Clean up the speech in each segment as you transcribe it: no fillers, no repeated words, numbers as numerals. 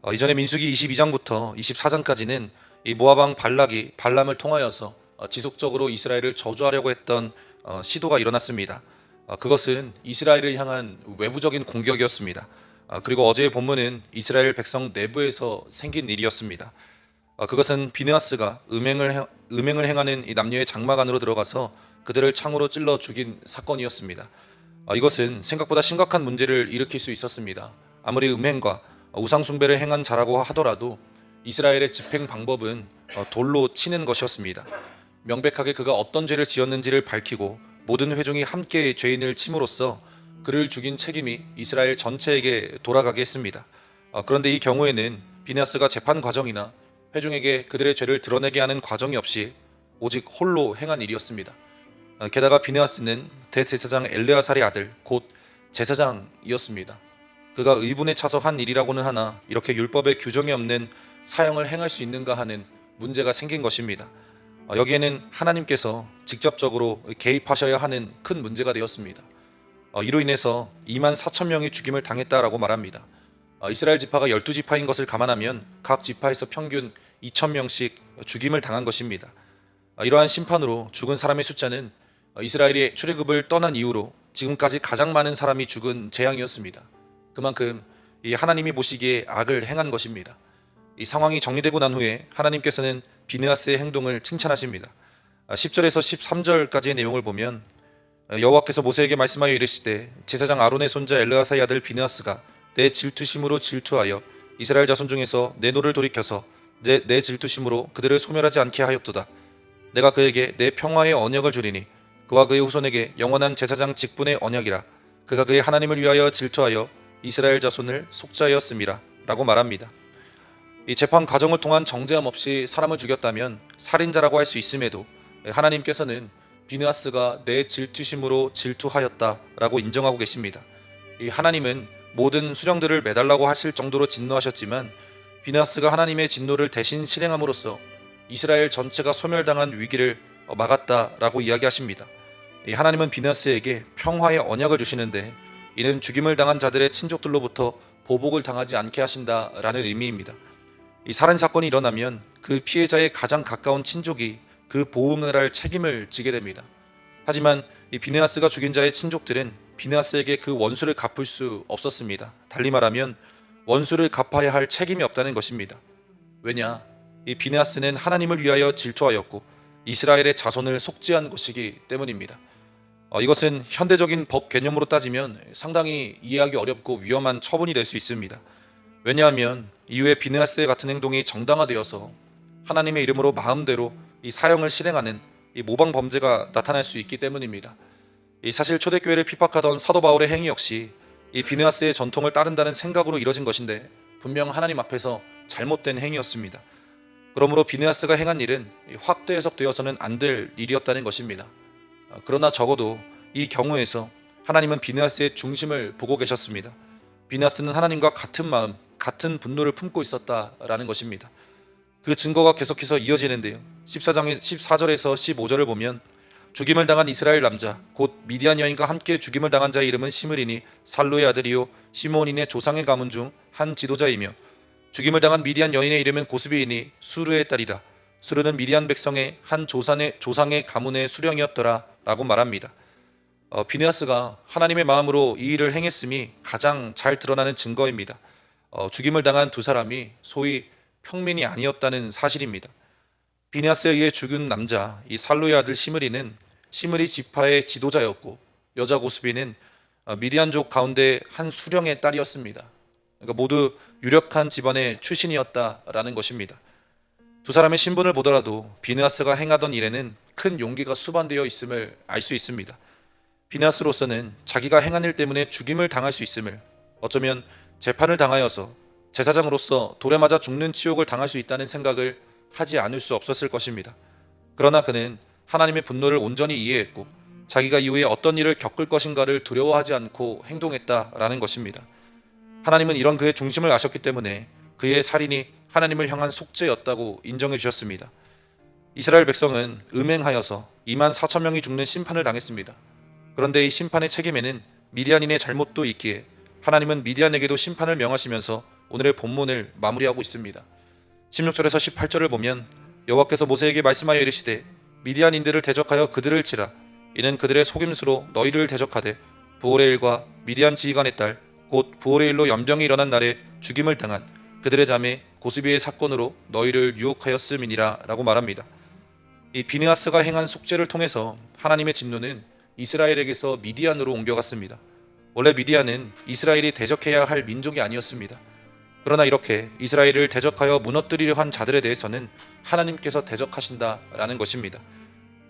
이전에 민수기 22장부터 24장까지는 이 모압 왕 발락이 발람을 통하여서 지속적으로 이스라엘을 저주하려고 했던 시도가 일어났습니다. 그것은 이스라엘을 향한 외부적인 공격이었습니다. 그리고 어제의 본문은 이스라엘 백성 내부에서 생긴 일이었습니다. 그것은 비느하스가 음행을 행하는 이 남녀의 장막 안으로 들어가서 그들을 창으로 찔러 죽인 사건이었습니다. 이것은 생각보다 심각한 문제를 일으킬 수 있었습니다. 아무리 음행과 우상 숭배를 행한 자라고 하더라도 이스라엘의 집행 방법은 돌로 치는 것이었습니다. 명백하게 그가 어떤 죄를 지었는지를 밝히고 모든 회중이 함께 죄인을 침으로써 그를 죽인 책임이 이스라엘 전체에게 돌아가게 했습니다. 그런데 이 경우에는 비느하스가 재판 과정이나 회중에게 그들의 죄를 드러내게 하는 과정이 없이 오직 홀로 행한 일이었습니다. 게다가 비느하스는 대제사장 엘레아살의 아들 곧 제사장이었습니다. 그가 의분에 차서 한 일이라고는 하나 이렇게 율법에 규정이 없는 사형을 행할 수 있는가 하는 문제가 생긴 것입니다. 여기에는 하나님께서 직접적으로 개입하셔야 하는 큰 문제가 되었습니다. 이로 인해서 2만 4천 명이 죽임을 당했다라고 말합니다. 이스라엘 지파가 12지파인 것을 감안하면 각 지파에서 평균 2천 명씩 죽임을 당한 것입니다. 이러한 심판으로 죽은 사람의 숫자는 이스라엘이 출애굽을 떠난 이후로 지금까지 가장 많은 사람이 죽은 재앙이었습니다. 그만큼 이 하나님이 보시기에 악을 행한 것입니다. 이 상황이 정리되고 난 후에 하나님께서는 비느하스의 행동을 칭찬하십니다. 10절에서 13절까지의 내용을 보면 여호와께서 모세에게 말씀하여 이르시되 제사장 아론의 손자 엘르아사의 아들 비느하스가 내 질투심으로 질투하여 이스라엘 자손 중에서 내 노를 돌이켜서 내 질투심으로 그들을 소멸하지 않게 하였도다. 내가 그에게 내 평화의 언약을 주리니 그와 그의 후손에게 영원한 제사장 직분의 언약이라. 그가 그의 하나님을 위하여 질투하여 이스라엘 자손을 속죄하였음이라 라고 말합니다. 이 재판 과정을 통한 정죄함 없이 사람을 죽였다면 살인자라고 할 수 있음에도 하나님께서는 비느하스가 내 질투심으로 질투하였다라고 인정하고 계십니다. 이 하나님은 모든 수령들을 매달라고 하실 정도로 진노하셨지만 비느하스가 하나님의 진노를 대신 실행함으로써 이스라엘 전체가 소멸당한 위기를 막았다라고 이야기하십니다. 하나님은 비느하스에게 평화의 언약을 주시는데 이는 죽임을 당한 자들의 친족들로부터 보복을 당하지 않게 하신다라는 의미입니다. 이 살인 사건이 일어나면 그 피해자의 가장 가까운 친족이 그 보응을 할 책임을 지게 됩니다. 하지만 이 비느하스가 죽인 자의 친족들은 비느하스에게 그 원수를 갚을 수 없었습니다. 달리 말하면 원수를 갚아야 할 책임이 없다는 것입니다. 왜냐? 이 비느하스는 하나님을 위하여 질투하였고 이스라엘의 자손을 속죄한 것이기 때문입니다. 이것은 현대적인 법 개념으로 따지면 상당히 이해하기 어렵고 위험한 처분이 될 수 있습니다. 왜냐하면 이후에 비느하스의 같은 행동이 정당화되어서 하나님의 이름으로 마음대로 이 사형을 실행하는 이 모방 범죄가 나타날 수 있기 때문입니다. 사실 초대교회를 핍박하던 사도 바울의 행위 역시 이 비느하스의 전통을 따른다는 생각으로 이뤄진 것인데 분명 하나님 앞에서 잘못된 행위였습니다. 그러므로 비느하스가 행한 일은 확대 해석되어서는 안 될 일이었다는 것입니다. 그러나 적어도 이 경우에서 하나님은 비느하스의 중심을 보고 계셨습니다. 비느하스는 하나님과 같은 마음, 같은 분노를 품고 있었다라는 것입니다. 그 증거가 계속해서 이어지는데요. 14절에서 15절을 보면 죽임을 당한 이스라엘 남자 곧 미디안 여인과 함께 죽임을 당한 자의 이름은 시므리니 살루의 아들이요 시므온인의 조상의 가문 중 한 지도자이며 죽임을 당한 미디안 여인의 이름은 고스비이니 수르의 딸이라. 수르는 미디안 백성의 한 조상의 가문의 수령이었더라 라고 말합니다. 비느하스가 하나님의 마음으로 이 일을 행했음이 가장 잘 드러나는 증거입니다. 죽임을 당한 두 사람이 소위 평민이 아니었다는 사실입니다. 비느하스에 의해 죽은 남자 이 살루의 아들 시므리는 시므리 지파의 지도자였고 여자 고스비는 미디안족 가운데 한 수령의 딸이었습니다. 그러니까 모두 유력한 집안의 출신이었다라는 것입니다. 두 사람의 신분을 보더라도 비느하스가 행하던 일에는 큰 용기가 수반되어 있음을 알 수 있습니다. 비느하스로서는 자기가 행한 일 때문에 죽임을 당할 수 있음을, 어쩌면 재판을 당하여서 제사장으로서 돌에 맞아 죽는 치욕을 당할 수 있다는 생각을 하지 않을 수 없었을 것입니다. 그러나 그는 하나님의 분노를 온전히 이해했고 자기가 이후에 어떤 일을 겪을 것인가를 두려워하지 않고 행동했다라는 것입니다. 하나님은 이런 그의 중심을 아셨기 때문에 그의 살인이 하나님을 향한 속죄였다고 인정해 주셨습니다. 이스라엘 백성은 음행하여서 2만 4천 명이 죽는 심판을 당했습니다. 그런데 이 심판의 책임에는 미디안인의 잘못도 있기에 하나님은 미디안에게도 심판을 명하시면서 오늘의 본문을 마무리하고 있습니다. 16절에서 18절을 보면 여호와께서 모세에게 말씀하여 이르시되 미디안인들을 대적하여 그들을 치라. 이는 그들의 속임수로 너희를 대적하되 부오레일과 미디안 지휘관의 딸 곧 부오레일로 연병이 일어난 날에 죽임을 당한 그들의 자매 고스비의 사건으로 너희를 유혹하였음이니라 라고 말합니다. 이 비느하스가 행한 속죄를 통해서 하나님의 진노는 이스라엘에게서 미디안으로 옮겨갔습니다. 원래 미디안은 이스라엘이 대적해야 할 민족이 아니었습니다. 그러나 이렇게 이스라엘을 대적하여 무너뜨리려 한 자들에 대해서는 하나님께서 대적하신다라는 것입니다.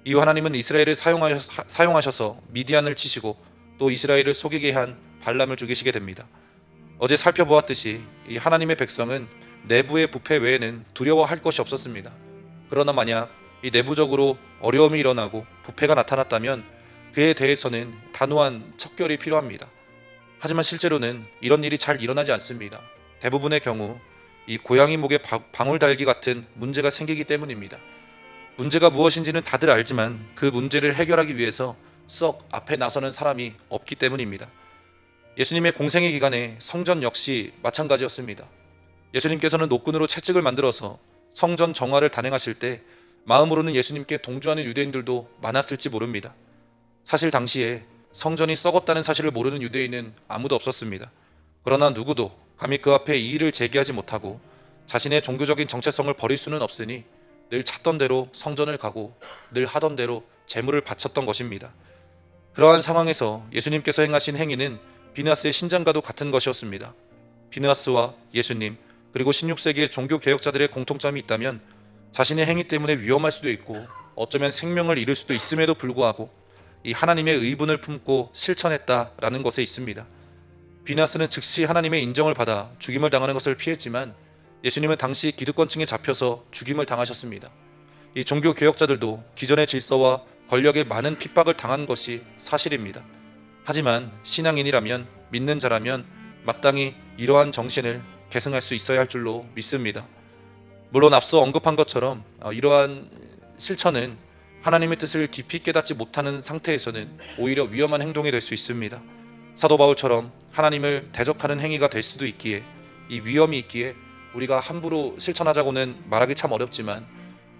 이후 하나님은 이스라엘을 사용하셔서 미디안을 치시고 또 이스라엘을 속이게 한 발람을 죽이시게 됩니다. 어제 살펴보았듯이 이 하나님의 백성은 내부의 부패 외에는 두려워할 것이 없었습니다. 그러나 만약 이 내부적으로 어려움이 일어나고 부패가 나타났다면 그에 대해서는 단호한 척결이 필요합니다. 하지만 실제로는 이런 일이 잘 일어나지 않습니다. 대부분의 경우 이 고양이 목에 방울 달기 같은 문제가 생기기 때문입니다. 문제가 무엇인지는 다들 알지만 그 문제를 해결하기 위해서 썩 앞에 나서는 사람이 없기 때문입니다. 예수님의 공생의 기간에 성전 역시 마찬가지였습니다. 예수님께서는 노끈으로 채찍을 만들어서 성전 정화를 단행하실 때 마음으로는 예수님께 동조하는 유대인들도 많았을지 모릅니다. 사실 당시에 성전이 썩었다는 사실을 모르는 유대인은 아무도 없었습니다. 그러나 누구도 감히 그 앞에 이의를 제기하지 못하고 자신의 종교적인 정체성을 버릴 수는 없으니 늘 찾던 대로 성전을 가고 늘 하던 대로 제물을 바쳤던 것입니다. 그러한 상황에서 예수님께서 행하신 행위는 비느하스의 신장과도 같은 것이었습니다. 비느하스와 예수님 그리고 16세기의 종교개혁자들의 공통점이 있다면 자신의 행위 때문에 위험할 수도 있고 어쩌면 생명을 잃을 수도 있음에도 불구하고 이 하나님의 의분을 품고 실천했다라는 것에 있습니다. 비느하스는 즉시 하나님의 인정을 받아 죽임을 당하는 것을 피했지만 예수님은 당시 기득권층에 잡혀서 죽임을 당하셨습니다. 이 종교개혁자들도 기존의 질서와 권력에 많은 핍박을 당한 것이 사실입니다. 하지만 신앙인이라면 믿는 자라면 마땅히 이러한 정신을 계승할 수 있어야 할 줄로 믿습니다. 물론 앞서 언급한 것처럼 이러한 실천은 하나님의 뜻을 깊이 깨닫지 못하는 상태에서는 오히려 위험한 행동이 될 수 있습니다. 사도 바울처럼 하나님을 대적하는 행위가 될 수도 있기에 이 위험이 있기에 우리가 함부로 실천하자고는 말하기 참 어렵지만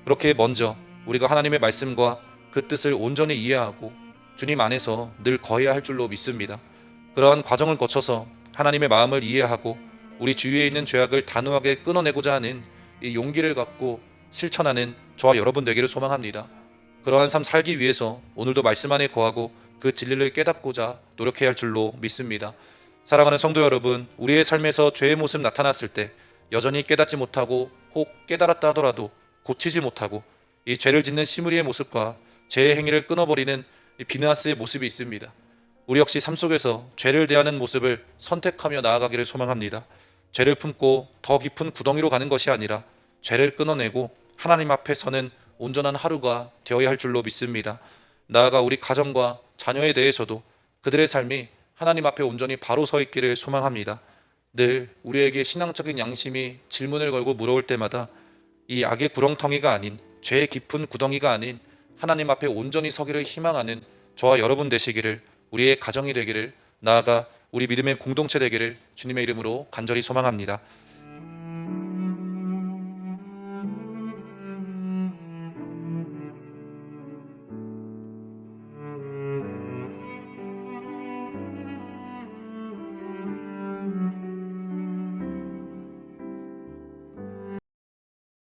그렇게 먼저 우리가 하나님의 말씀과 그 뜻을 온전히 이해하고 주님 안에서 늘 거해야 할 줄로 믿습니다. 그러한 과정을 거쳐서 하나님의 마음을 이해하고 우리 주위에 있는 죄악을 단호하게 끊어내고자 하는 이 용기를 갖고 실천하는 저와 여러분 되기를 소망합니다. 그러한 삶 살기 위해서 오늘도 말씀 안에 거하고 그 진리를 깨닫고자 노력해야 할 줄로 믿습니다. 사랑하는 성도 여러분, 우리의 삶에서 죄의 모습 나타났을 때 여전히 깨닫지 못하고 혹 깨달았다 하더라도 고치지 못하고 이 죄를 짓는 시므리의 모습과 죄의 행위를 끊어버리는 이 비느하스의 모습이 있습니다. 우리 역시 삶 속에서 죄를 대하는 모습을 선택하며 나아가기를 소망합니다. 죄를 품고 더 깊은 구덩이로 가는 것이 아니라 죄를 끊어내고 하나님 앞에 서는 온전한 하루가 되어야 할 줄로 믿습니다. 나아가 우리 가정과 자녀에 대해서도 그들의 삶이 하나님 앞에 온전히 바로 서 있기를 소망합니다. 늘 우리에게 신앙적인 양심이 질문을 걸고 물어올 때마다 이 악의 구렁텅이가 아닌 죄의 깊은 구덩이가 아닌 하나님 앞에 온전히 서기를 희망하는 저와 여러분 되시기를, 우리의 가정이 되기를, 나아가 우리 믿음의 공동체 되기를 주님의 이름으로 간절히 소망합니다.